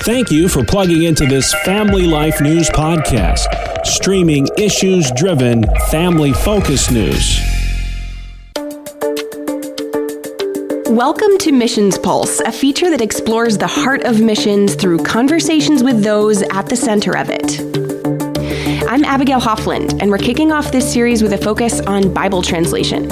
Thank you for plugging into this Family Life News podcast, streaming issues-driven, family-focused news. Welcome to Missions Pulse, a feature that explores the heart of missions through conversations with those at the center of it. I'm Abigail Hoffland, and we're kicking off this series with a focus on Bible translation.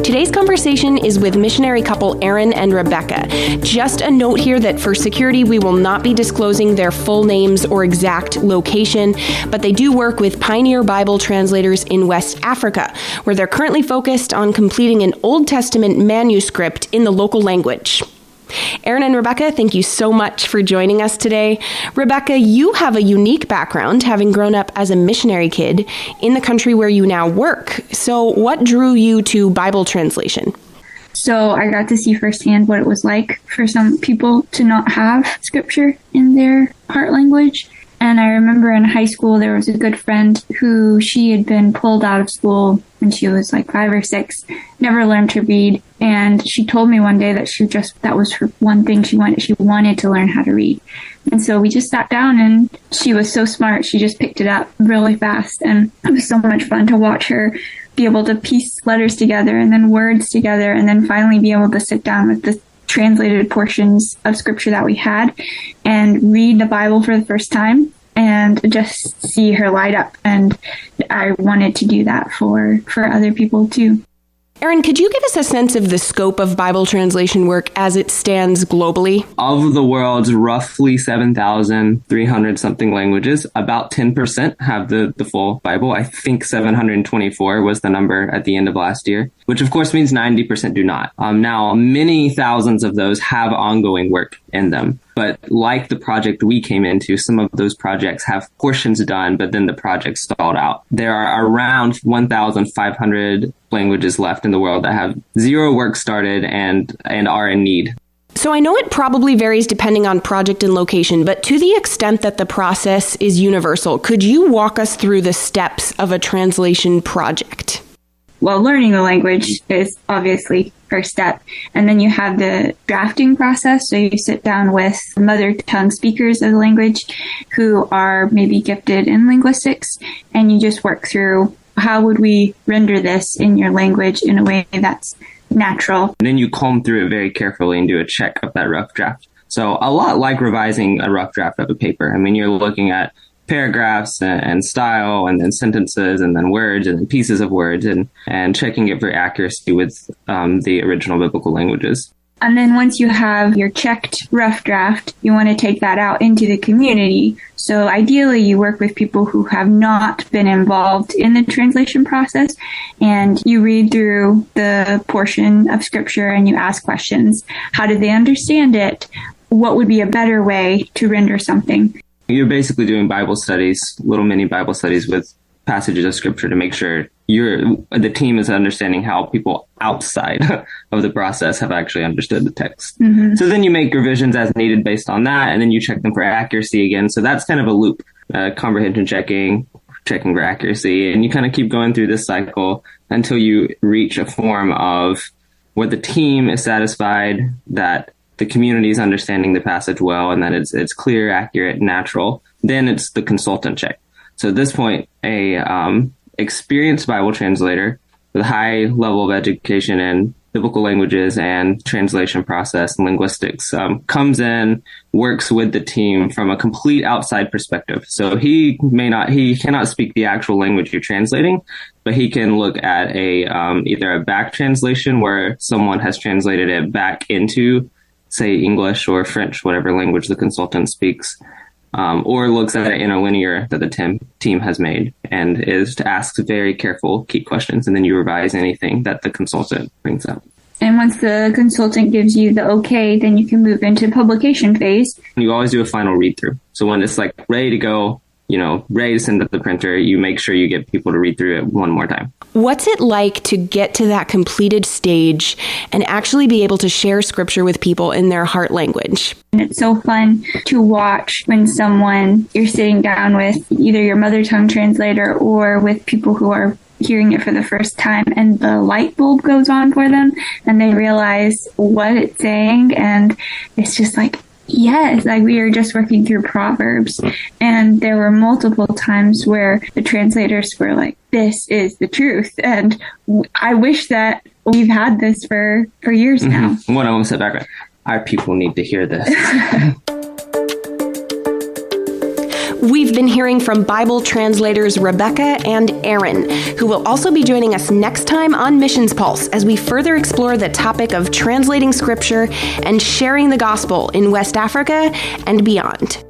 Today's conversation is with missionary couple Aaron and Rebecca. Just a note here that for security, we will not be disclosing their full names or exact location, but they do work with Pioneer Bible Translators in West Africa, where they're currently focused on completing an Old Testament manuscript in the local language. Aaron and Rebecca, thank you so much for joining us today. Rebecca, you have a unique background, having grown up as a missionary kid in the country where you now work. So what drew you to Bible translation? So I got to see firsthand what it was like for some people to not have scripture in their heart language. And I remember in high school, there was a good friend who she had been pulled out of school when she was like 5 or 6, never learned to read. And she told me one day that that was her one thing she wanted to learn how to read. And so we just sat down, and she was so smart. She just picked it up really fast. And it was so much fun to watch her be able to piece letters together and then words together, and then finally be able to sit down with the translated portions of scripture that we had and read the Bible for the first time and just see her light up. And I wanted to do that for other people too. Aaron, could you give us a sense of the scope of Bible translation work as it stands globally? Of the world's roughly 7,300 something languages, about 10% have the full Bible. I think 724 was the number at the end of last year, which of course means 90% do not. Now, many thousands of those have ongoing work in them. But like the project we came into, some of those projects have portions done, but then the project stalled out. There are around 1,500 languages left in the world that have zero work started and are in need. So I know it probably varies depending on project and location, but to the extent that the process is universal, could you walk us through the steps of a translation project? Well, learning the language is obviously first step. And then you have the drafting process. So you sit down with mother tongue speakers of the language who are maybe gifted in linguistics, and you just work through how would we render this in your language in a way that's natural. And then you comb through it very carefully and do a check of that rough draft. So a lot like revising a rough draft of a paper. I mean, you're looking at paragraphs and style, and then sentences, and then words, and then pieces of words, and checking it for accuracy with the original biblical languages. And then once you have your checked rough draft, you want to take that out into the community. So ideally, you work with people who have not been involved in the translation process, and you read through the portion of scripture and you ask questions. How did they understand it? What would be a better way to render something? You're basically doing Bible studies, little mini Bible studies with passages of scripture to make sure the team is understanding how people outside of the process have actually understood the text. Mm-hmm. So then you make revisions as needed based on that, and then you check them for accuracy again. So that's kind of a loop, comprehension checking for accuracy, and you kind of keep going through this cycle until you reach a form of where the team is satisfied that the community is understanding the passage well, and that it's clear, accurate, natural. Then it's the consultant check. So at this point, a experienced Bible translator with a high level of education in biblical languages and translation process and linguistics comes in, works with the team from a complete outside perspective. So he cannot speak the actual language you're translating, but he can look at either a back translation where someone has translated it back into, say, English or French, whatever language the consultant speaks, or looks at it in a linear that the team has made, and is to ask very careful key questions, and then you revise anything that the consultant brings up. And once the consultant gives you the okay, then you can move into publication phase. You always do a final read through. So when it's like ready to go, ready to send to the printer, you make sure you get people to read through it one more time. What's it like to get to that completed stage and actually be able to share scripture with people in their heart language? And it's so fun to watch when you're sitting down with either your mother tongue translator or with people who are hearing it for the first time, and the light bulb goes on for them and they realize what it's saying, and it's just like, Yes, like we were just working through Proverbs, and there were multiple times where the translators were like, this is the truth. And I wish that we've had this for years now. One of them said back, our people need to hear this. We've been hearing from Bible translators Rebecca and Aaron, who will also be joining us next time on Missions Pulse as we further explore the topic of translating Scripture and sharing the gospel in West Africa and beyond.